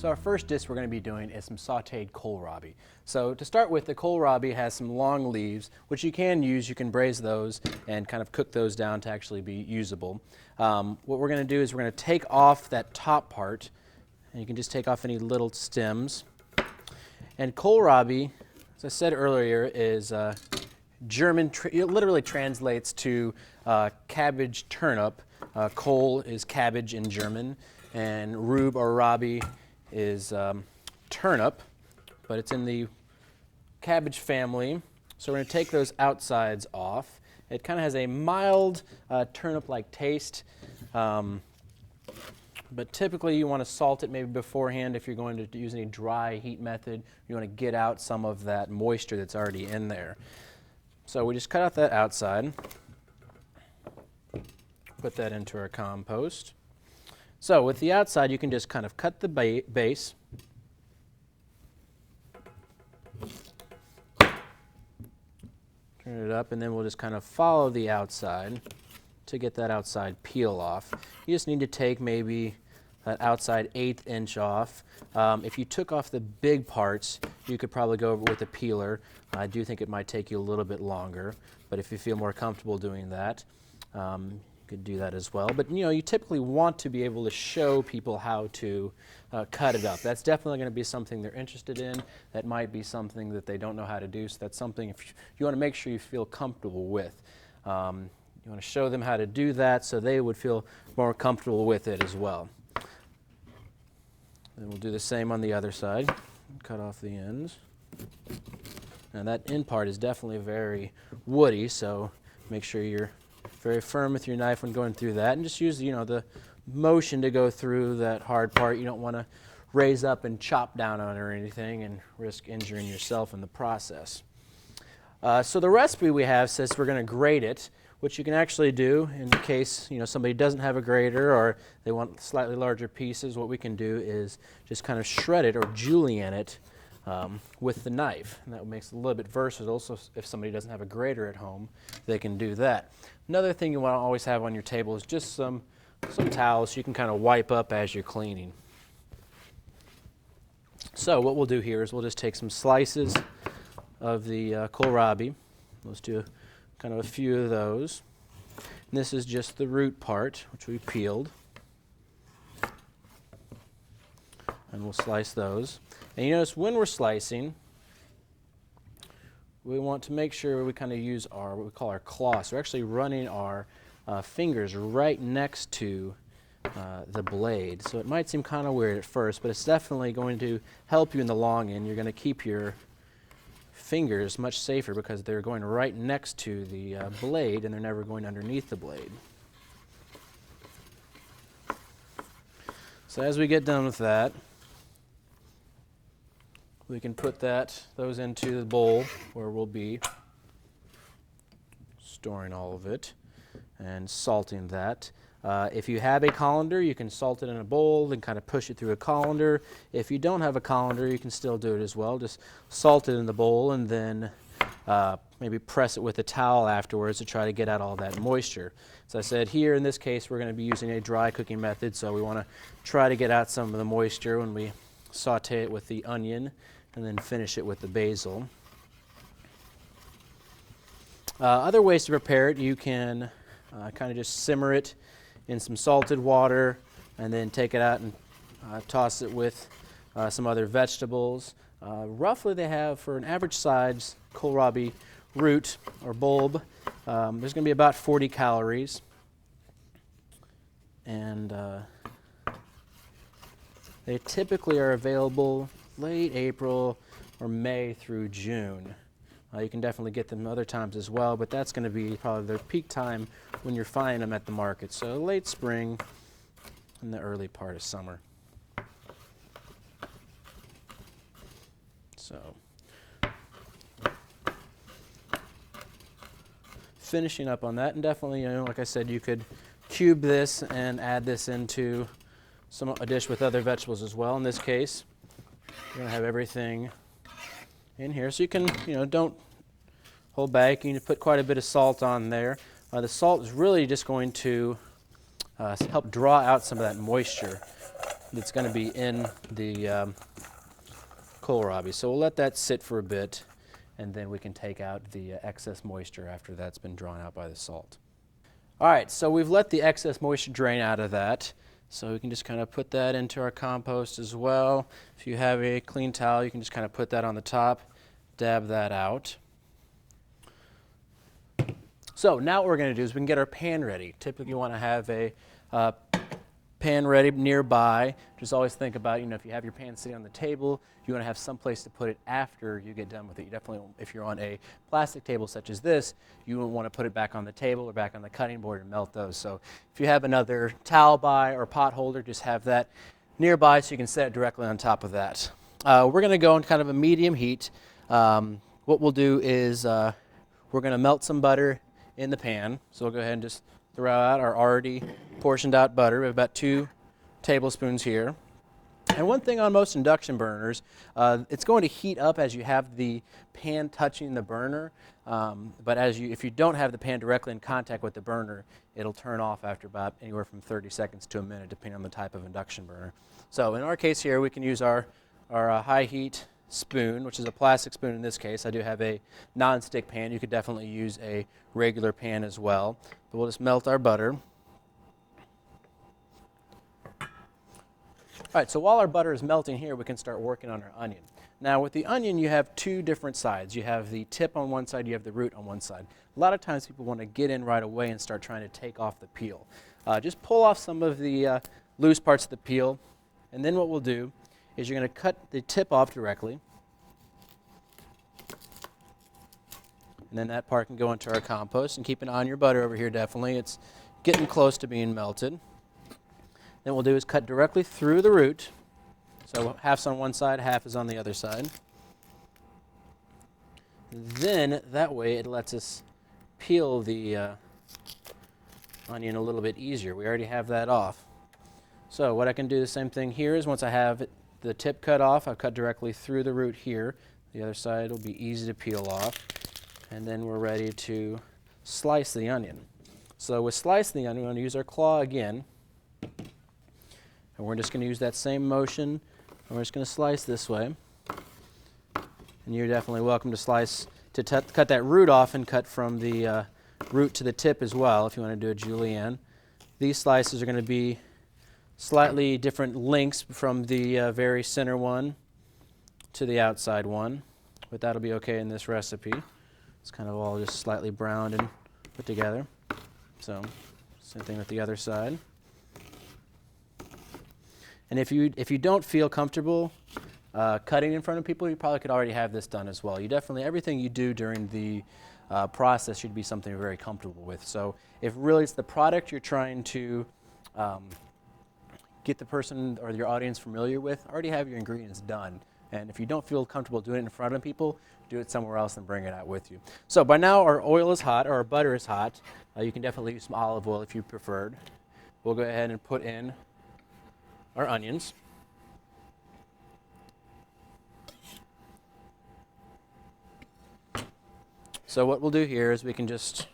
So our first dish we're going to be doing is some sauteed kohlrabi. So to start with, the kohlrabi has some long leaves, which you can use. You can braise those and kind of cook those down to actually be usable. What we're going to do is we're going to take off that top part, and you can just take off any little stems. And kohlrabi, as I said earlier, is German. It literally translates to cabbage turnip. Kohl is cabbage in German, and rub or rabi is turnip, but it's in the cabbage family. So we're going to take those outsides off. It kind of has a mild turnip-like taste, but typically you want to salt it maybe beforehand if you're going to use any dry heat method. You want to get out some of that moisture that's already in there. So we just cut out that outside, put that into our compost. So with the outside, you can just kind of cut the base. Turn it up, and then we'll just kind of follow the outside to get that outside peel off. You just need to take maybe that outside 1/8 inch off. If you took off the big parts, you could probably go over with a peeler. I do think it might take you a little bit longer, but if you feel more comfortable doing that, you could do that as well. But you typically want to be able to show people how to cut it up. That's definitely going to be something they're interested in. That might be something that they don't know how to do. So that's something you want to make sure you feel comfortable with. You want to show them how to do that so they would feel more comfortable with it as well. Then we'll do the same on the other side. Cut off the ends. And that end part is definitely very woody, so make sure you're very firm with your knife when going through that, and just use the motion to go through that hard part. You don't want to raise up and chop down on it or anything and risk injuring yourself in the process. So the recipe we have says we're going to grate it, which you can actually do in case somebody doesn't have a grater or they want slightly larger pieces. What we can do is just kind of shred it or julienne it with the knife, and that makes it a little bit versatile. So if somebody doesn't have a grater at home, they can do that. Another thing you want to always have on your table is just some towels you can kind of wipe up as you're cleaning. So what we'll do here is we'll just take some slices of the kohlrabi. Let's do kind of a few of those. And this is just the root part, which we peeled. And we'll slice those. And you notice when we're slicing, we want to make sure we kind of use what we call our claws. We're actually running our fingers right next to the blade. So it might seem kind of weird at first, but it's definitely going to help you in the long end. You're going to keep your fingers much safer because they're going right next to the blade and they're never going underneath the blade. So as we get done with that, we can put those into the bowl where we'll be storing all of it and salting that. If you have a colander, you can salt it in a bowl and kind of push it through a colander. If you don't have a colander, you can still do it as well. Just salt it in the bowl and then maybe press it with a towel afterwards to try to get out all that moisture. As I said, here in this case, we're going to be using a dry cooking method, so we want to try to get out some of the moisture when we saute it with the onion and then finish it with the basil. Other ways to prepare it, you can kind of just simmer it in some salted water and then take it out and toss it with some other vegetables. Roughly they have, for an average size kohlrabi root or bulb, there's going to be about 40 calories. And they typically are available late April or May through June. You can definitely get them other times as well, but that's going to be probably their peak time when you're finding them at the market. So late spring and the early part of summer. So finishing up on that, and definitely, like I said, you could cube this and add this into a dish with other vegetables as well. In this case, you're going to have everything in here. So you can, don't hold back. You can put quite a bit of salt on there. The salt is really just going to help draw out some of that moisture. that's going to be in the kohlrabi. So we'll let that sit for a bit, and then we can take out the excess moisture after that's been drawn out by the salt. All right, so we've let the excess moisture drain out of that. So we can just kind of put that into our compost as well. If you have a clean towel, you can just kind of put that on the top, dab that out. So now what we're going to do is we can get our pan ready. Typically you want to have a pan ready nearby. Just always think about, if you have your pan sitting on the table, you want to have some place to put it after you get done with it. You definitely, if you're on a plastic table such as this, you won't want to put it back on the table or back on the cutting board and melt those. So if you have another towel by or pot holder, just have that nearby so you can set it directly on top of that. We're going to go on kind of a medium heat. What we'll do is we're going to melt some butter in the pan. So we'll go ahead and just throw out our already portioned out butter. We have about 2 tablespoons here. And one thing on most induction burners, it's going to heat up as you have the pan touching the burner. But if you don't have the pan directly in contact with the burner, it'll turn off after about anywhere from 30 seconds to a minute, depending on the type of induction burner. So in our case here, we can use our high heat spoon, which is a plastic spoon in this case. I do have a non-stick pan. You could definitely use a regular pan as well. But we'll just melt our butter. All right, so while our butter is melting here, we can start working on our onion. Now with the onion, you have 2 different sides. You have the tip on one side, you have the root on one side. A lot of times people want to get in right away and start trying to take off the peel. Just pull off some of the loose parts of the peel, and then what we'll do is you're going to cut the tip off directly. And then that part can go into our compost. And keep an eye on your butter over here, definitely. It's getting close to being melted. Then what we'll do is cut directly through the root. So half's on one side, half is on the other side. Then that way it lets us peel the onion a little bit easier. We already have that off. So what I can do the same thing here is once I have the tip cut off, I'll cut directly through the root here. The other side will be easy to peel off. And then we're ready to slice the onion. So with slicing the onion, we're going to use our claw again. And we're just going to use that same motion, and we're just going to slice this way. And you're definitely welcome to slice, cut that root off and cut from the root to the tip as well if you want to do a julienne. These slices are going to be slightly different lengths from the very center one to the outside one, but that'll be okay in this recipe. It's kind of all just slightly browned and put together. So same thing with the other side. And if you don't feel comfortable cutting in front of people, you probably could already have this done as well. You definitely, everything you do during the process should be something you're very comfortable with. So if really it's the product you're trying to get the person or your audience familiar with, already have your ingredients done. And if you don't feel comfortable doing it in front of people, do it somewhere else and bring it out with you. So by now our oil is hot, or our butter is hot. You can definitely use some olive oil if you preferred. We'll go ahead and put in our onions. So what we'll do here is we can just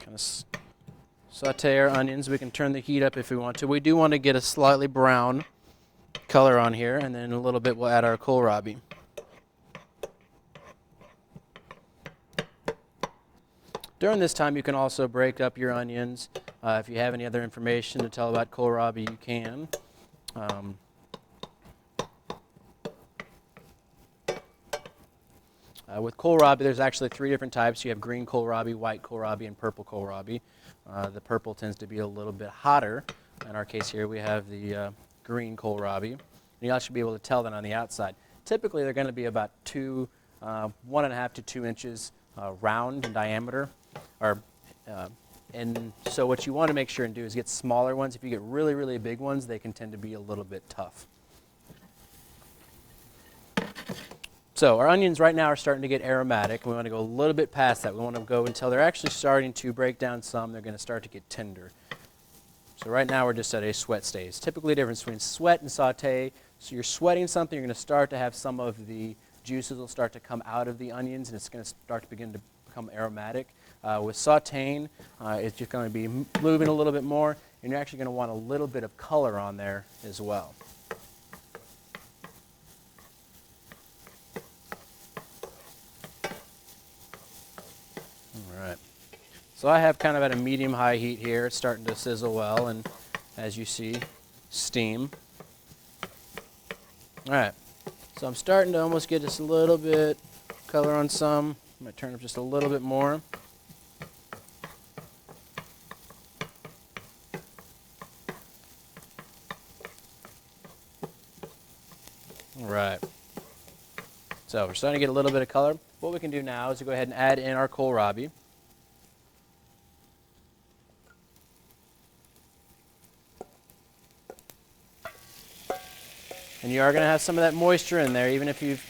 kind of saute our onions. We can turn the heat up if we want to. We do want to get a slightly brown color on here, and then in a little bit we'll add our kohlrabi. During this time, you can also break up your onions. If you have any other information to tell about kohlrabi, you can. With kohlrabi, there's actually 3 different types. You have green kohlrabi, white kohlrabi, and purple kohlrabi. The purple tends to be a little bit hotter. In our case here, we have the green kohlrabi. And you'll actually be able to tell that on the outside. Typically, they're going to be about 1.5 to 2 inches round in diameter. And so what you want to make sure and do is get smaller ones. If you get really, really big ones, they can tend to be a little bit tough. So our onions right now are starting to get aromatic. We want to go a little bit past that. We want to go until they're actually starting to break down some. They're going to start to get tender. So right now we're just at a sweat stage. Typically the difference between sweat and saute. So you're sweating something, you're going to start to have some of the juices will start to come out of the onions, and it's going to start to begin to become aromatic. With sauteing, it's just going to be moving a little bit more, and you're actually going to want a little bit of color on there as well. All right. So I have kind of at a medium-high heat here. It's starting to sizzle well, and as you see, steam. All right. So I'm starting to almost get just a little bit color on some. I might turn up just a little bit more. All right. So we're starting to get a little bit of color. What we can do now is go ahead and add in our kohlrabi. And you are going to have some of that moisture in there, even if you've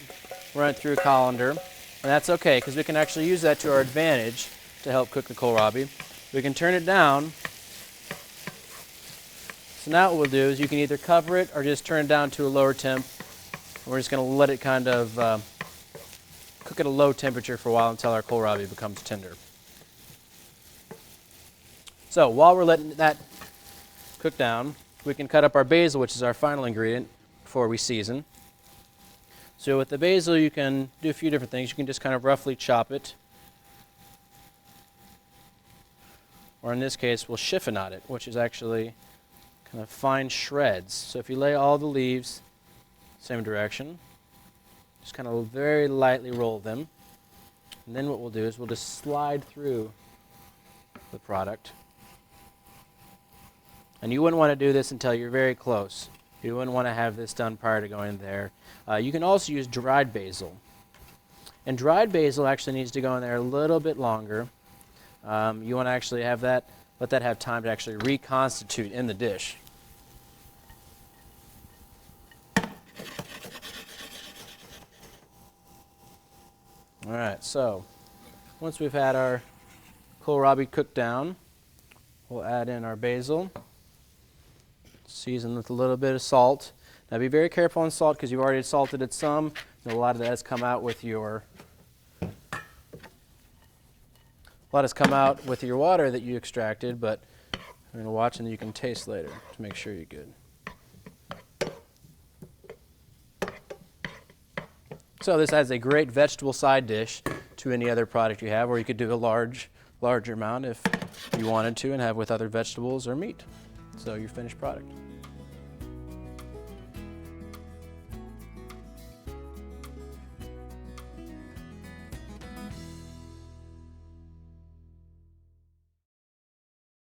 run it through a colander. And that's okay, because we can actually use that to our advantage to help cook the kohlrabi. We can turn it down. So now what we'll do is you can either cover it or just turn it down to a lower temp. We're just going to let it kind of cook at a low temperature for a while until our kohlrabi becomes tender. So while we're letting that cook down, we can cut up our basil, which is our final ingredient, before we season. So with the basil, you can do a few different things. You can just kind of roughly chop it. Or in this case, we'll chiffonade it, which is actually kind of fine shreds. So if you lay all the leaves same direction, just kind of very lightly roll them. And then what we'll do is we'll just slide through the product. And you wouldn't want to do this until you're very close. You wouldn't want to have this done prior to going there. You can also use dried basil. And dried basil actually needs to go in there a little bit longer. You want to actually have that, let that have time to actually reconstitute in the dish. All right, so once we've had our kohlrabi cooked down, we'll add in our basil. Season with a little bit of salt. Now be very careful on salt because you've already salted it some. And a lot of that has come out with your water that you extracted, but I'm going to watch and you can taste later to make sure you're good. So this adds a great vegetable side dish to any other product you have, or you could do a larger amount if you wanted to and have with other vegetables or meat. So your finished product.